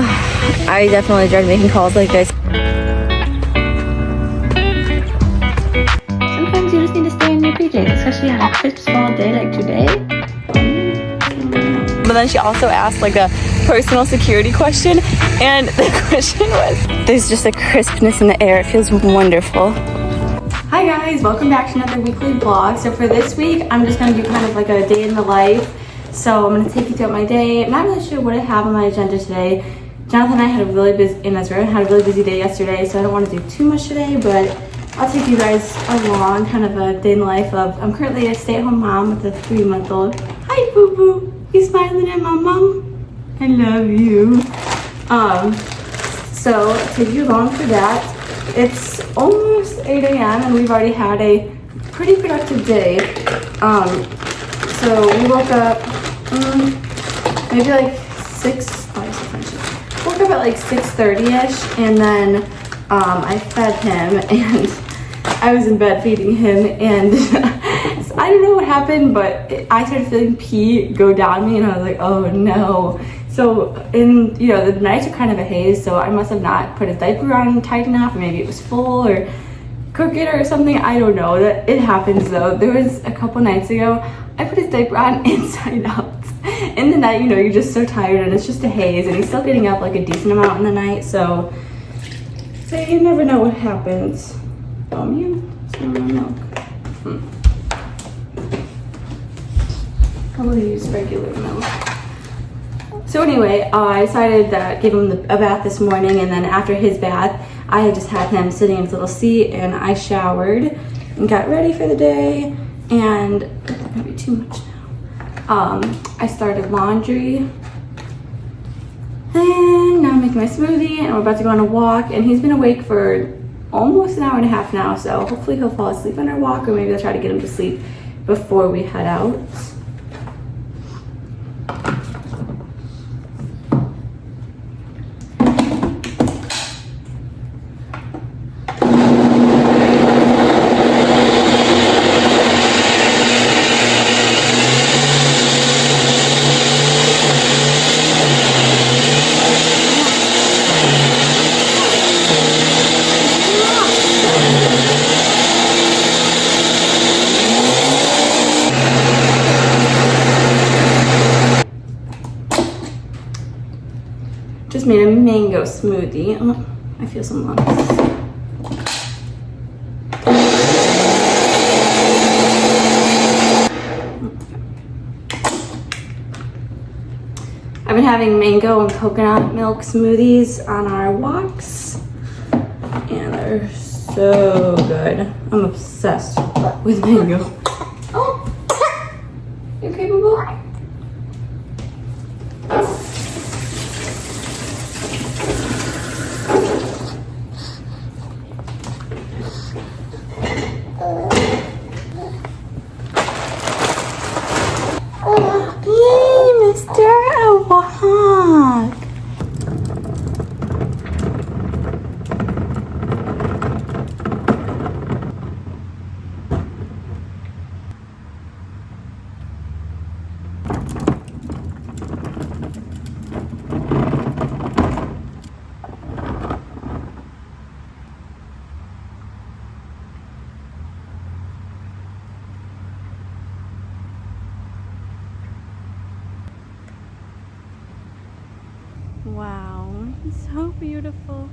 I definitely dread making calls like this. Sometimes you just need to stay in your PJs, especially on a crisp fall day like today. But then she also asked like a personal security question, and the question was, there's just a crispness in the air. It feels wonderful. Hi guys, welcome back to another weekly vlog. So for this week, I'm just gonna do kind of like a day in the life. So I'm gonna take you throughout my day. I'm not really sure what I have on my agenda today. Jonathan and I had a really busy, and Ezra had a really busy day yesterday, so I don't want to do too much today, but I'll take you guys along, kind of a day in the life of, I'm currently a stay-at-home mom with a 3-month-old. Hi, boo-boo. You smiling at my mom? I love you. So take you along for that. It's almost 8 a.m. and we've already had a pretty productive day. So we woke up maybe like 6. Woke up at like 6:30ish, and then I fed him, and I was in bed feeding him, and so I don't know what happened, but I started feeling pee go down me, and I was like, oh no. So the nights are kind of a haze, so I must have not put his diaper on tight enough, or maybe it was full or crooked or something. I don't know. That it happens though. There was a couple nights ago, I put his diaper on inside out. In the night, you're just so tired, and it's just a haze, and he's still getting up like a decent amount in the night, so you never know what happens. You smell my milk. I will use regular milk. So anyway, I decided to give him a bath this morning, and then after his bath, I had just had him sitting in his little seat, and I showered and got ready for the day, and that might be too much now. I started laundry, and now I'm making my smoothie, and we're about to go on a walk, and he's been awake for almost an hour and a half now, so hopefully he'll fall asleep on our walk, or maybe I'll try to get him to sleep before we head out. Just made a mango smoothie. Oh, I feel some lumps. I've been having mango and coconut milk smoothies on our walks, and they're so good. I'm obsessed with mango. Oh, you okay, boo-boo? Wow, so beautiful.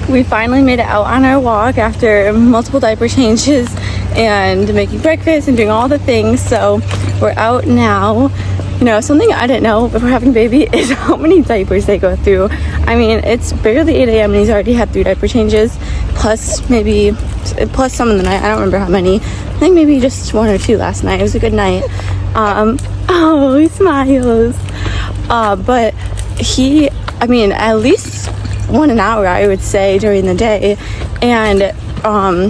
We finally made it out on our walk after multiple diaper changes and making breakfast and doing all the things. So we're out now. Something I didn't know before having a baby is how many diapers they go through. I mean, it's barely 8 a.m. and he's already had 3 diaper changes, plus some in the night. I don't remember how many. I think maybe just 1 or 2 last night. It was a good night. Oh, he smiles. But at least 1 hour, I would say, during the day. And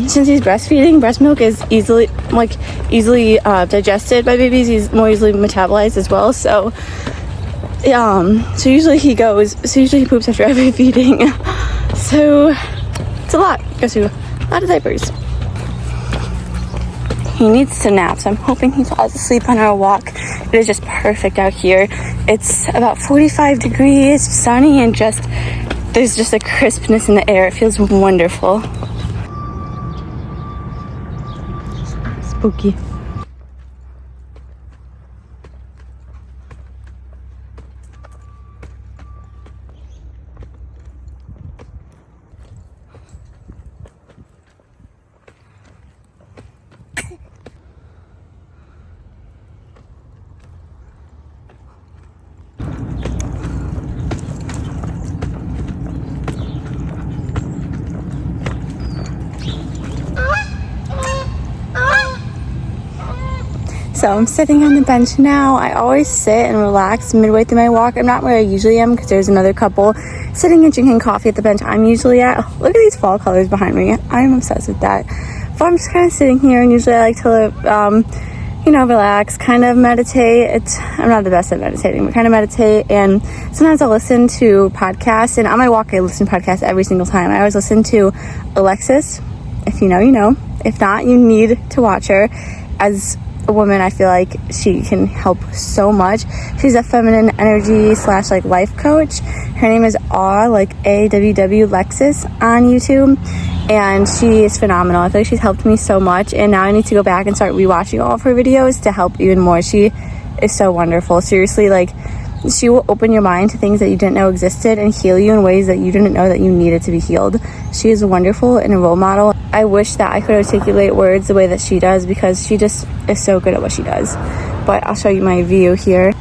since he's breastfeeding, breast milk is easily digested by babies. He's more easily metabolized as well. So usually he poops after every feeding. So it's a lot. Goes through a lot of diapers. he needs to nap, so I'm hoping he falls asleep on our walk. It is just perfect out here. It's about 45 degrees, sunny, and there's just a crispness in the air. It feels wonderful. Spooky. So I'm sitting on the bench now. I always sit and relax midway through my walk. I'm not where I usually am because there's another couple sitting and drinking coffee at the bench I'm usually at. Oh, look at these fall colors behind me. I'm obsessed with that. But I'm just kind of sitting here, and usually I like to, relax, kind of meditate. I'm not the best at meditating, but kind of meditate. And sometimes I'll listen to podcasts. And on my walk, I listen to podcasts every single time. I always listen to Alexis. If you know, you know. If not, you need to watch her. As a woman, I feel like she can help so much. She's a feminine energy / life coach. Her name is AWW Lexis on YouTube, and she is phenomenal. I feel like she's helped me so much, and now I need to go back and start rewatching all of her videos to help even more. She is so wonderful. Seriously, she will open your mind to things that you didn't know existed and heal you in ways that you didn't know that you needed to be healed. She is wonderful and a role model. I wish that I could articulate words the way that she does, because she just is so good at what she does. But I'll show you my view here.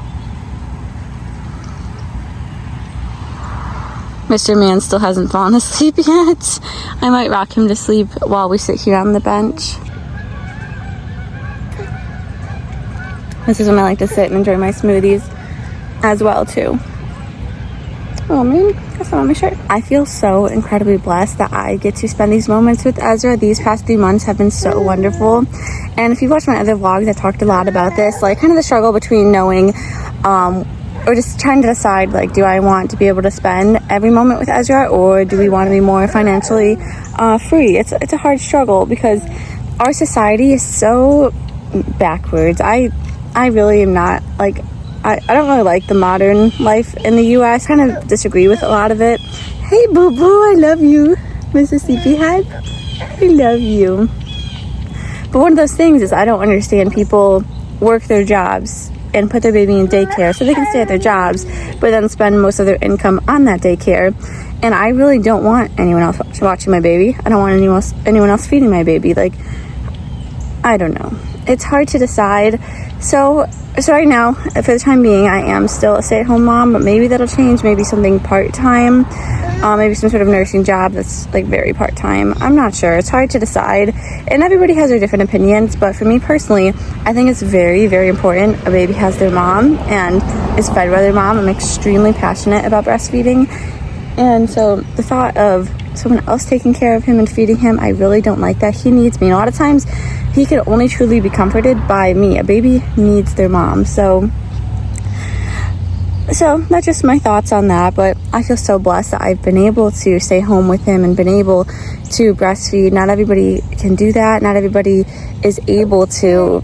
Mr. Man still hasn't fallen asleep yet. I might rock him to sleep while we sit here on the bench. This is when I like to sit and enjoy my smoothies as well too. Oh man, that's not on my shirt. I feel so incredibly blessed that I get to spend these moments with Ezra. These past 3 months have been so wonderful. And if you've watched my other vlogs, I talked a lot about this, kind of the struggle between knowing or just trying to decide, do I want to be able to spend every moment with Ezra, or do we want to be more financially free? It's a hard struggle because our society is so backwards. I really am not I don't really like the modern life in the U.S. Kind of disagree with a lot of it. Hey, boo-boo, I love you. Mrs. Sleepyhead, I love you. But one of those things is I don't understand people work their jobs and put their baby in daycare so they can stay at their jobs, but then spend most of their income on that daycare. And I really don't want anyone else watching my baby. I don't want anyone else feeding my baby. I don't know. It's hard to decide. So right now, for the time being, I am still a stay-at-home mom, but maybe that'll change. Maybe something part-time, maybe some sort of nursing job that's very part-time. I'm not sure. It's hard to decide, and everybody has their different opinions. But for me personally, I think it's very, very important a baby has their mom and is fed by their mom. I'm extremely passionate about breastfeeding, and so the thought of someone else taking care of him and feeding him, I really don't like that. He needs me. And a lot of times he can only truly be comforted by me. A baby needs their mom. So that's just my thoughts on that. But I feel so blessed that I've been able to stay home with him and been able to breastfeed. Not everybody can do that. Not everybody is able to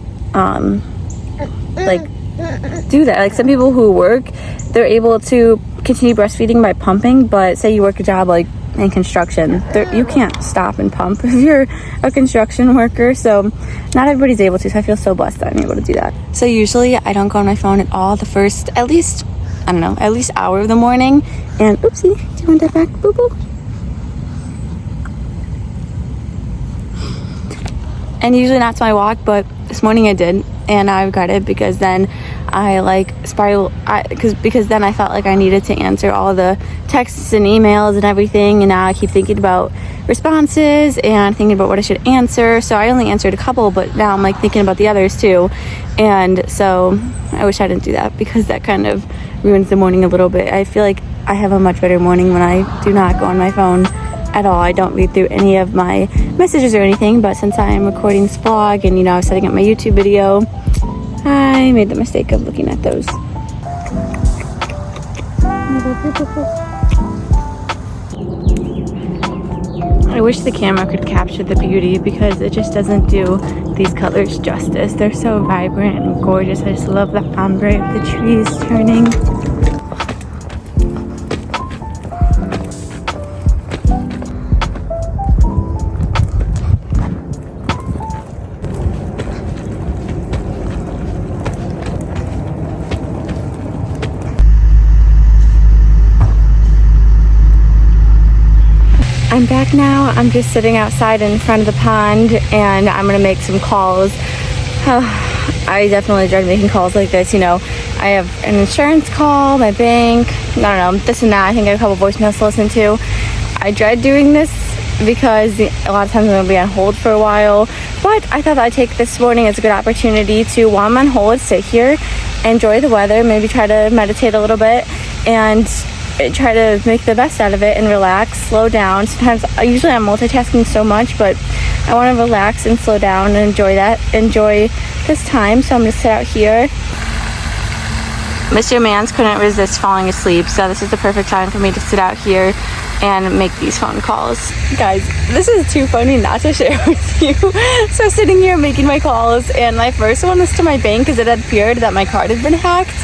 do that. Some people who work, they're able to continue breastfeeding by pumping, but say you work a job in construction, you can't stop and pump if you're a construction worker. So not everybody's able to. So I feel so blessed that I'm able to do that. So usually I don't go on my phone at all the first at least hour of the morning. And oopsie, do you want that back, boo boo? And usually not to my walk, but this morning I did, and I regret it because then I spiral. Because then I felt like I needed to answer all the texts and emails and everything, and now I keep thinking about responses and thinking about what I should answer. So I only answered a couple, but now I'm thinking about the others too, and so I wish I didn't do that because that kind of ruins the morning a little bit. I feel like I have a much better morning when I do not go on my phone at all. I don't read through any of my messages or anything, but since I am recording this vlog and I was setting up my YouTube video, I made the mistake of looking at those. I wish the camera could capture the beauty because it just doesn't do these colors justice. They're so vibrant and gorgeous. I just love the ombre of the trees turning. I'm back now. I'm just sitting outside in front of the pond and I'm gonna make some calls. I definitely dread making calls like this, you know. I have an insurance call, my bank, I don't know, this and that. I think I have a couple voicemails to listen to. I dread doing this because a lot of times I'm gonna be on hold for a while, but I thought I'd take this morning as a good opportunity to, while I'm on hold, sit here, enjoy the weather, maybe try to meditate a little bit, and try to make the best out of it and relax, slow down. Sometimes, usually I'm multitasking so much, but I want to relax and slow down and enjoy this time. So I'm going to sit out here. Mr. Mans couldn't resist falling asleep, so this is the perfect time for me to sit out here and make these phone calls. Guys, this is too funny not to share with you. So sitting here making my calls, and my first one was to my bank because it had appeared that my card had been hacked.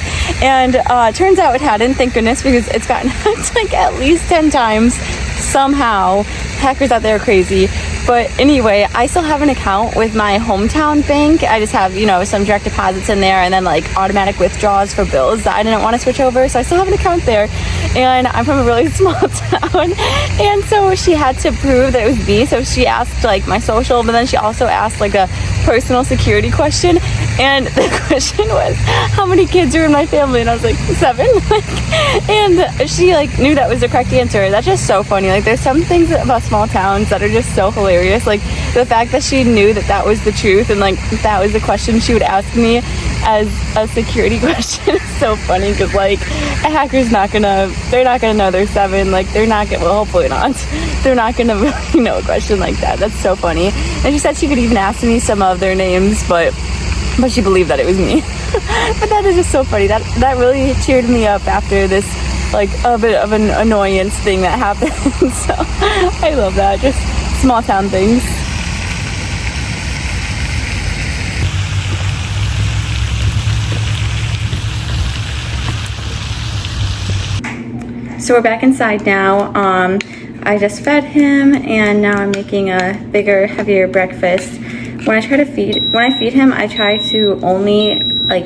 And turns out it hadn't, thank goodness, because it's gotten hacked like at least 10 times somehow. Hackers out there are crazy. But anyway, I still have an account with my hometown bank. I just have, you know, some direct deposits in there and then like automatic withdrawals for bills that I didn't want to switch over. So I still have an account there. And I'm from a really small town. And so she had to prove that it was me. So she asked like my social, but then she also asked like a personal security question. And the question was, how many kids are in my family? And I was like, 7. And she like knew that was the correct answer. That's just so funny. Like there's some things about small towns that are just so hilarious. Like the fact that she knew that that was the truth and like that was the question she would ask me as a security question is so funny, because like a hacker's they're not gonna know they're 7. Like they're not gonna, well, hopefully not, they're not gonna really know a question like that. That's so funny. And she said she could even ask me some of their names, but she believed that it was me. But that is just so funny. That really cheered me up after this like a bit of an annoyance thing that happened. So I love that, just small town things. So we're back inside now. I just fed him and now I'm making a bigger, heavier breakfast. When I feed him, I try to only I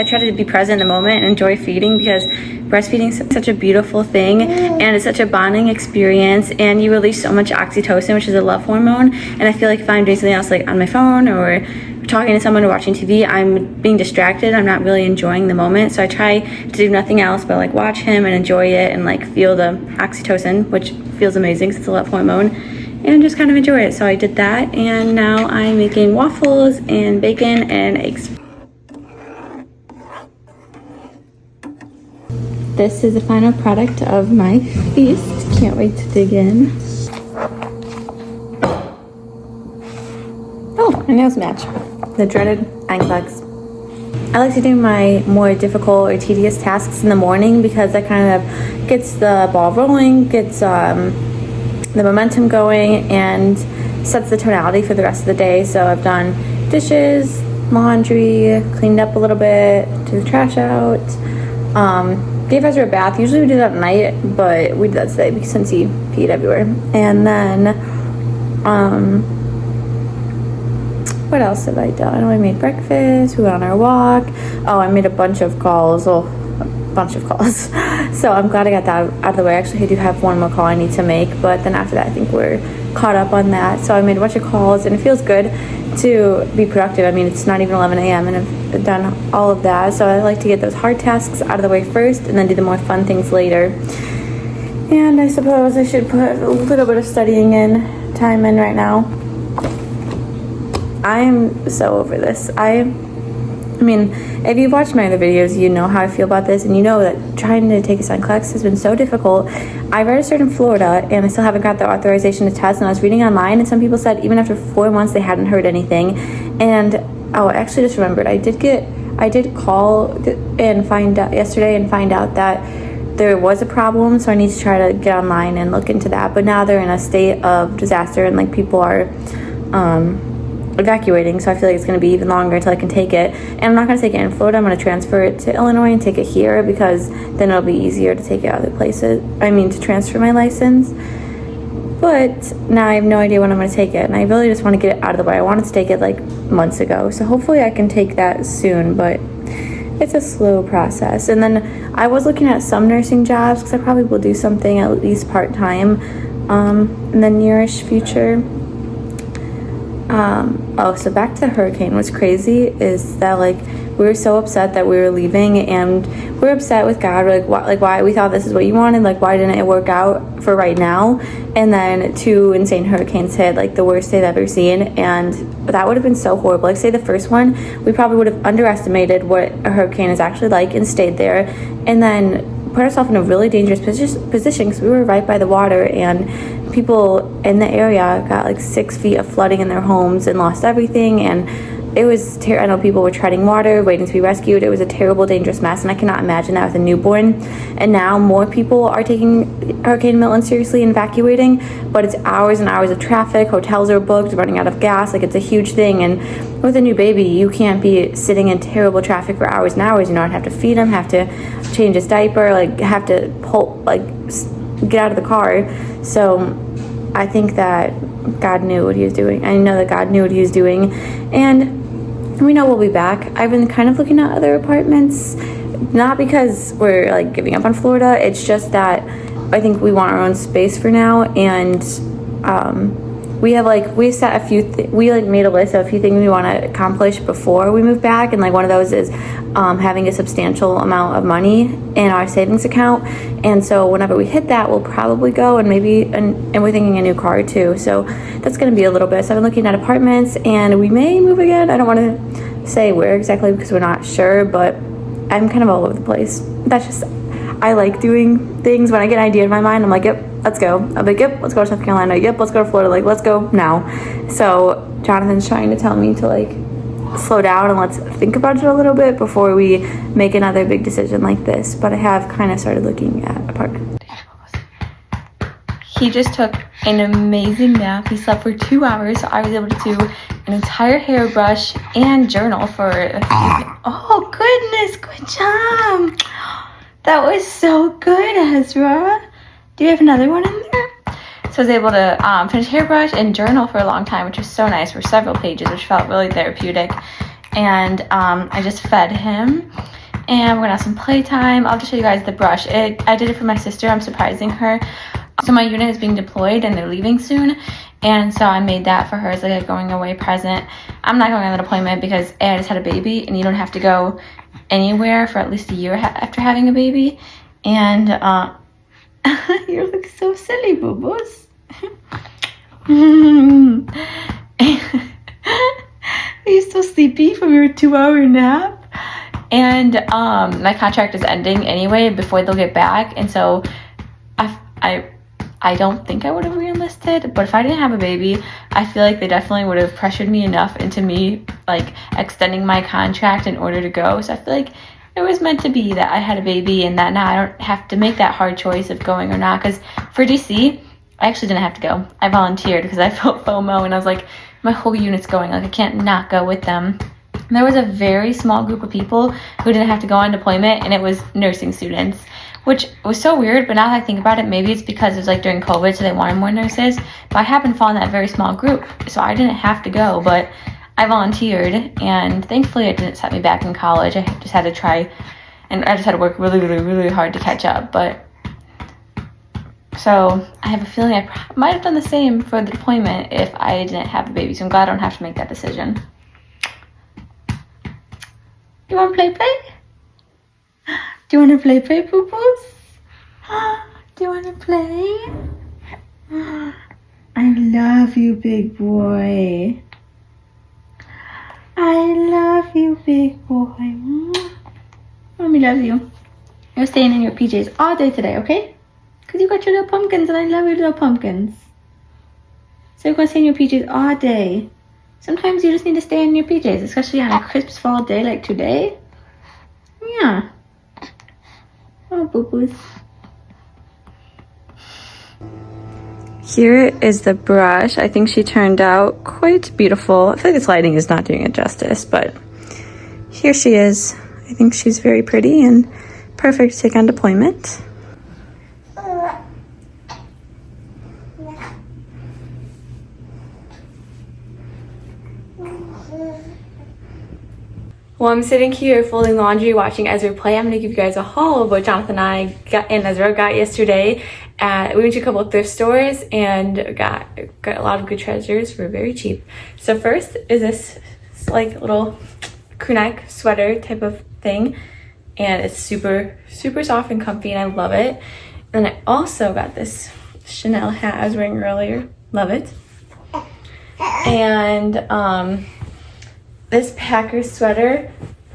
try to be present in the moment and enjoy feeding, because breastfeeding is such a beautiful thing and it's such a bonding experience, and you release so much oxytocin, which is a love hormone. And I feel like if I'm doing something else, like on my phone or talking to someone or watching TV, I'm being distracted. I'm not really enjoying the moment. So I try to do nothing else but like watch him and enjoy it and like feel the oxytocin, which feels amazing since it's a love hormone, and just kind of enjoy it. So I did that, and now I'm making waffles and bacon and eggs. This is the final product of my feast. Can't wait to dig in. Oh, my nails match. The dreaded anklegs. I like to do my more difficult or tedious tasks in the morning, because that kind of gets the ball rolling, gets the momentum going, and sets the tonality for the rest of the day. So I've done dishes, laundry, cleaned up a little bit, took the trash out, gave Ezra a bath. Usually we do that at night, but we did that today since he peed everywhere. And then what else have I done? I made breakfast, we went on our walk. Oh, I made a bunch of calls. So I'm glad I got that out of the way. Actually, I do have one more call I need to make, but then after that I think we're caught up on that. So I made a bunch of calls, and it feels good to be productive. I mean, it's not even 11 a.m. and I've done all of that. So I like to get those hard tasks out of the way first and then do the more fun things later. And I suppose I should put a little bit of studying time in right now. I am so over this. I mean, if you've watched my other videos, you know how I feel about this, and you know that trying to take a NCLEX has been so difficult. I registered in Florida, and I still haven't got the authorization to test, and I was reading online, and some people said even after 4 months they hadn't heard anything. And I actually just remembered, I did call and find out yesterday and find out that there was a problem, so I need to try to get online and look into that. But now they're in a state of disaster, and like people are evacuating, so I feel like it's going to be even longer until I can take it. And I'm not going to take it in Florida. I'm going to transfer it to Illinois and take it here, because then it'll be easier to take it other places. To transfer my license. But now I have no idea when I'm going to take it, and I really just want to get it out of the way. I wanted to take it like months ago, so hopefully I can take that soon, but it's a slow process. And then I was looking at some nursing jobs, because I probably will do something at least part-time in the nearish future. So back to the hurricane. What's crazy is that like we were so upset that we were leaving, and we were upset with God. We're like, why we thought this is what you wanted, like why didn't it work out for right now? And then 2 insane hurricanes hit, like the worst they've ever seen, and that would have been so horrible. Like say the first one, we probably would have underestimated what a hurricane is actually like and stayed there, and then put ourselves in a really dangerous position because we were right by the water, and people in the area got like 6 feet of flooding in their homes and lost everything. And it was I know people were treading water, waiting to be rescued. It was a terrible, dangerous mess, and I cannot imagine that with a newborn. And now more people are taking Hurricane Milton seriously and evacuating, but it's hours and hours of traffic. Hotels are booked, running out of gas. Like it's a huge thing. And with a new baby, you can't be sitting in terrible traffic for hours and hours. I'd have to feed him, have to change his diaper, like have to get out of the car. So I think that God knew what he was doing. I know that God knew what he was doing, and we know we'll be back. I've been kind of looking at other apartments, not because we're like giving up on Florida. It's just that I think we want our own space for now, and we set a few we made a list of a few things we want to accomplish before we move back, and like one of those is having a substantial amount of money in our savings account. And so whenever we hit that, we'll probably go, and and we're thinking a new car too, so that's going to be a little bit. So I've been looking at apartments, and we may move again. I don't want to say where exactly because we're not sure, but I'm kind of all over the place. That's just, I like doing things. When I get an idea in my mind, I'm like, yep, let's go. I'm like, yep, let's go to South Carolina. Yep, let's go to Florida. Like, let's go now. So Jonathan's trying to tell me to like slow down and let's think about it a little bit before we make another big decision like this. But I have kind of started looking at apartments. He just took an amazing nap. He slept for 2 hours, so I was able to do an entire hairbrush and journal for a few. Oh goodness, good job. That was so good, Ezra. Do you have another one in there? So I was able to finish hairbrush and journal for a long time, which was so nice, for several pages, which felt really therapeutic. And I just fed him, and we're gonna have some playtime. I'll just show you guys the brush. I did it for my sister. I'm surprising her. So my unit is being deployed and they're leaving soon, and so I made that for her as like a going away present. I'm not going on the deployment because I just had a baby, and you don't have to go anywhere for at least a year after having a baby. And you look so silly, boo-boos. Are you so sleepy from your 2-hour nap? And my contract is ending anyway before they'll get back, and so I don't think I would have re-enlisted, but if I didn't have a baby, I feel like they definitely would have pressured me enough into me like extending my contract in order to go. So I feel like it was meant to be that I had a baby, and that now I don't have to make that hard choice of going or not. Because for DC, I actually didn't have to go. I volunteered because I felt FOMO, and I was like, my whole unit's going, like I can't not go with them. And there was a very small group of people who didn't have to go on deployment, and it was nursing students, which was so weird. But now that I think about it, maybe it's because it was like during COVID, so they wanted more nurses. But I happened to fall in that very small group, so I didn't have to go, but I volunteered, and thankfully it didn't set me back in college. I just had to try, and I just had to work really, really, really hard to catch up. But so I have a feeling I might have done the same for the deployment if I didn't have a baby. So I'm glad I don't have to make that decision. You want to play? Do you want to play, poo-poos? Do you want to play? I love you, big boy. I love you, big boy. Mommy loves you. You're staying in your PJs all day today, okay? Because you got your little pumpkins, and I love your little pumpkins. So you're going to stay in your PJs all day. Sometimes you just need to stay in your PJs, especially on a crisp fall day like today. Yeah. Oh, boo-boos. Here is the brush. I think she turned out quite beautiful. I feel like this lighting is not doing it justice, but here she is. I think she's very pretty and perfect to take on deployment. Well, I'm sitting here folding laundry, watching Ezra play. I'm going to give you guys a haul of what Jonathan and I and Ezra got yesterday. We went to a couple of thrift stores and got a lot of good treasures for very cheap. So first is this like little crew neck sweater type of thing. And it's super, super soft and comfy and I love it. And I also got this Chanel hat I was wearing earlier. Love it. And this Packers sweater.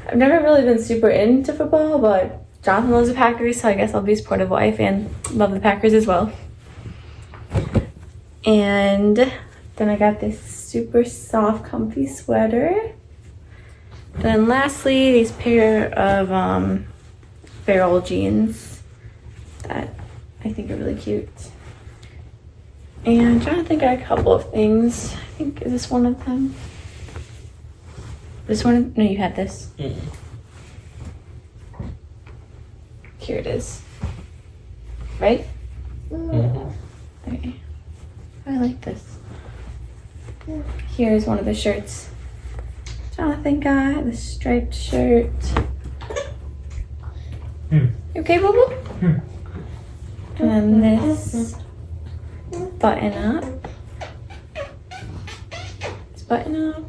I've never really been super into football, but Jonathan loves the Packers, so I guess I'll be a supportive wife and love the Packers as well. And then I got this super soft, comfy sweater. Then lastly, these pair of Farrell jeans that I think are really cute. And Jonathan got a couple of things. I think, is this one of them? This one? No, you had this. Here it is. Right? Okay. I like this. Here's one of the shirts Jonathan got, the striped shirt. You okay, boo boo? And then this button up. This button up.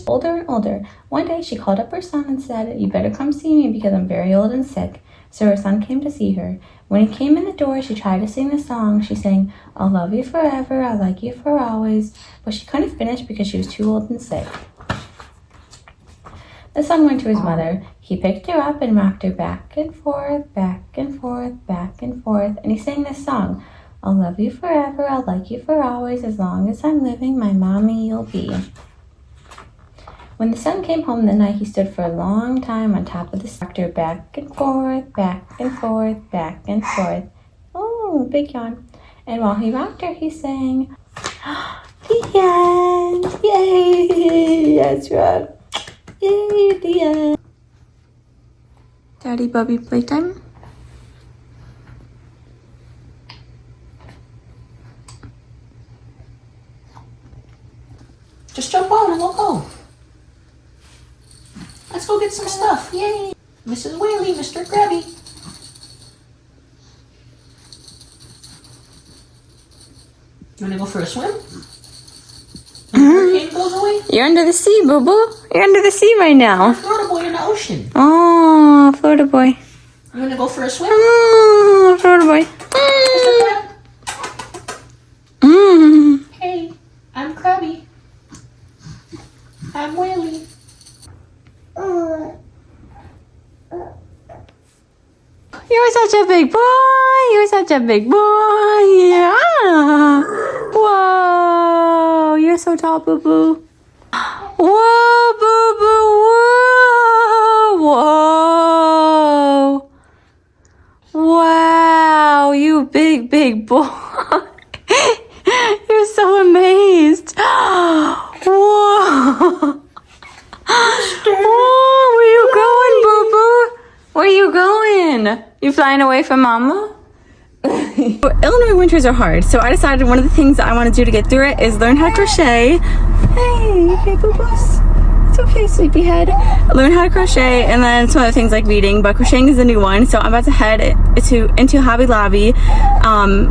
Older and older. One day she called up her son and said, "You better come see me because I'm very old and sick." So her son came to see her. When he came in the door, she tried to sing the song. She sang, "I'll love you forever, I'll like you for always," but she couldn't finish because she was too old and sick. The son went to his mother. He picked her up and rocked her back and forth, back and forth, back and forth, and he sang this song, "I'll love you forever, I'll like you for always, as long as I'm living, my mommy you'll be." When the son came home that night, he stood for a long time on top of the rocker, back and forth, back and forth, back and forth. Oh, big yawn. And while he rocked her, he sang, "The end! Yay! That's right. Yay, the end." Daddy Bubby playtime. Just jump on and we'll go. Let's go get some stuff. Yay! Mrs. Whaley, Mr. Krabby. You wanna go for a swim? When the hurricane goes away? You're under the sea, boo boo. You're under the sea right now. Florida boy in the ocean. Oh, Florida boy. You wanna go for a swim? Oh, Florida boy. Mr. Crab? Mm. Hey, I'm Krabby. I'm Whaley. You're such a big boy. You're such a big boy. Yeah. Whoa. You're so tall, boo boo. Whoa, boo boo. Whoa. Whoa. Wow. You big, big boy. You're so amazed. Whoa. Oh, where you going, boo boo? Where you going? You flying away from mama? Illinois winters are hard, so I decided one of the things that I want to do to get through it is learn how to crochet. Hey, boo boos. It's okay, sleepyhead. Learn how to crochet, and then some other things like reading, but crocheting is the new one, so I'm about to head into Hobby Lobby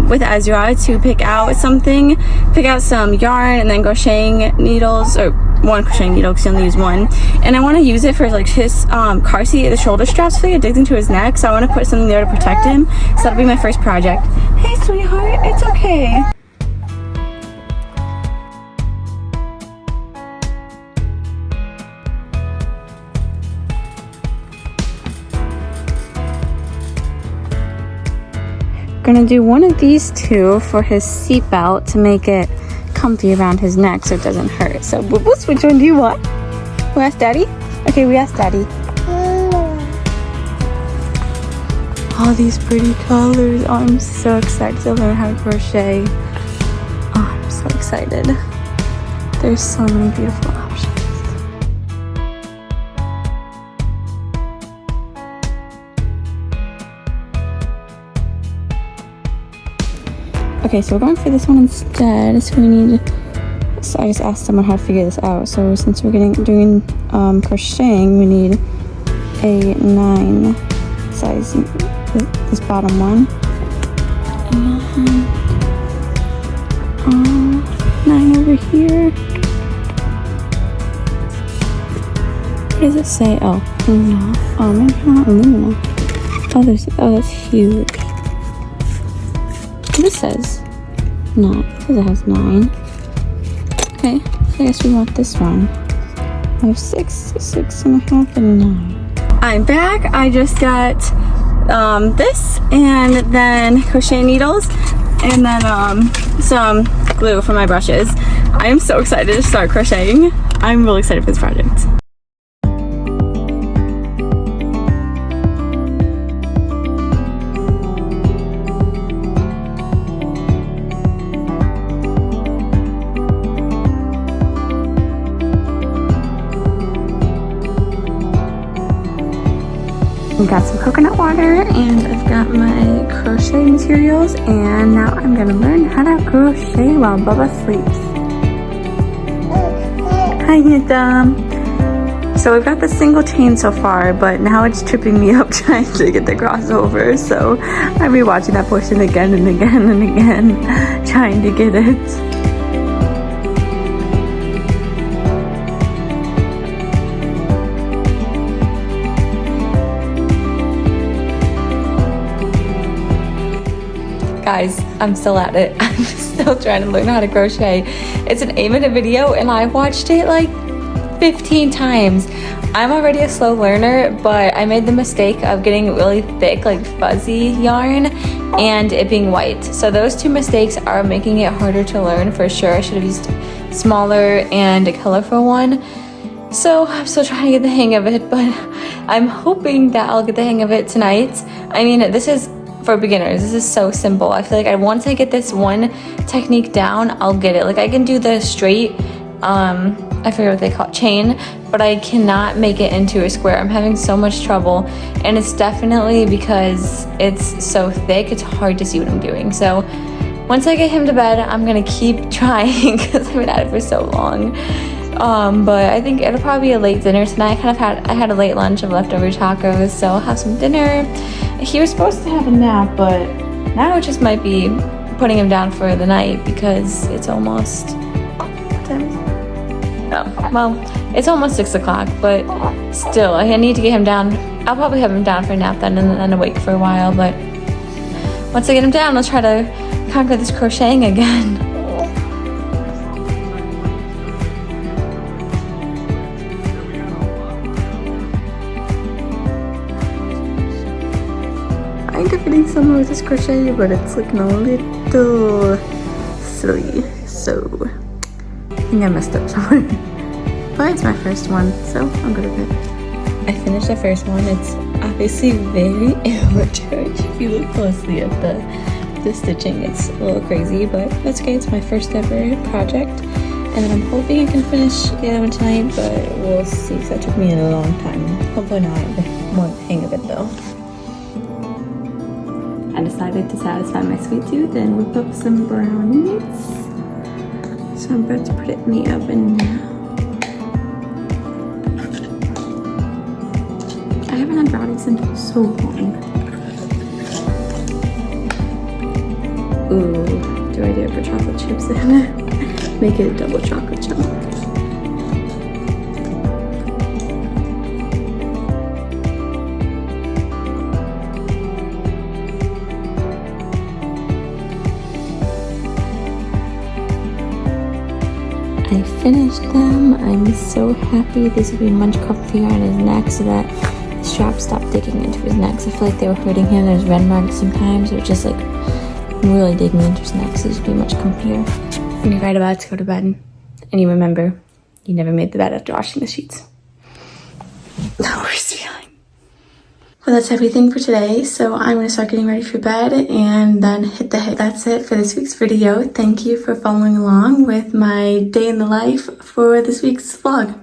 with Ezra to pick out some yarn, and then crocheting needles, or one crocheting needle because he only used one, and I want to use it for like his car seat. The shoulder straps feel like it digs into his neck, so I want to put something there to protect him. So that'll be my first project. Hey sweetheart, it's okay. Gonna do one of these two for his seatbelt to make it comfy around his neck so it doesn't hurt. So boo boos, which one do you want? We asked daddy? Okay, we asked daddy. All these pretty colors. Oh, I'm so excited to learn how to crochet. so excited. There's so many beautiful options. Okay, so we're going for this one instead. So we need, so I just asked someone how to figure this out. So since we're doing crocheting, we need a 9 size, this bottom one. And 9 over here. What does it say? Oh, no. Oh, maybe not aluminum. Oh, that's huge. This says 9. It says it has 9. Okay, so I guess we want this one. I have 6, 6.5, and 9. I'm back. I just got this, and then crochet needles, and then some glue for my brushes. I am so excited to start crocheting. I'm really excited for this project. I've got some coconut water and I've got my crochet materials, and now I'm gonna learn how to crochet while Bubba sleeps. Hi, Tom. So we've got the single chain so far, but now it's tripping me up trying to get the crossover. So I'm rewatching that portion again and again and again, trying to get it. Guys, I'm still at it. I'm still trying to learn how to crochet. It's an 8-minute video and I watched it like 15 times. I'm already a slow learner, but I made the mistake of getting really thick, like fuzzy yarn and it being white. So those 2 mistakes are making it harder to learn for sure. I should have used smaller and a colorful one. So I'm still trying to get the hang of it, but I'm hoping that I'll get the hang of it tonight. I mean, this is for beginners. This is so simple. I feel like once I get this one technique down, I'll get it. Like I can do the straight, I forget what they call it, chain, but I cannot make it into a square. I'm having so much trouble, and it's definitely because it's so thick, it's hard to see what I'm doing. So once I get him to bed, I'm gonna keep trying because I've been at it for so long. But I think it'll probably be a late dinner tonight. I had a late lunch of leftover tacos, so I'll have some dinner. He was supposed to have a nap, but now it just might be putting him down for the night because it's almost, what time is it? Oh, well, it's almost 6 o'clock, but still, I need to get him down. I'll probably have him down for a nap then and then awake for a while, but once I get him down, I'll try to conquer this crocheting again. I'm getting somewhere with this crochet, but it's looking a little silly, so I think I messed up somewhere. But it's my first one, so I'm good with it. I finished the first one. It's obviously very amateur. If you look closely at the stitching, it's a little crazy, but that's okay. It's my first ever project, and then I'm hoping I can finish the other one tonight, but we'll see, because that took me a long time. Hopefully now I have more hang of it though. I decided to satisfy my sweet tooth and whip up some brownies. So I'm about to put it in the oven now. I haven't had brownies in so long. Ooh, do I do it for chocolate chips then? Make it a double chocolate chunk. I finished them. I'm so happy. These will be much comfier on his neck so that the strap stopped digging into his neck. So I feel like they were hurting him. There's red marks sometimes. It was just like really digging into his neck. So these will be much comfier. When you're right about to go to bed and you remember you never made the bed after washing the sheets. The worst feeling. Well, that's everything for today. So I'm going to start getting ready for bed and then hit the hay. That's it for this week's video. Thank you for following along with my day in the life for this week's vlog.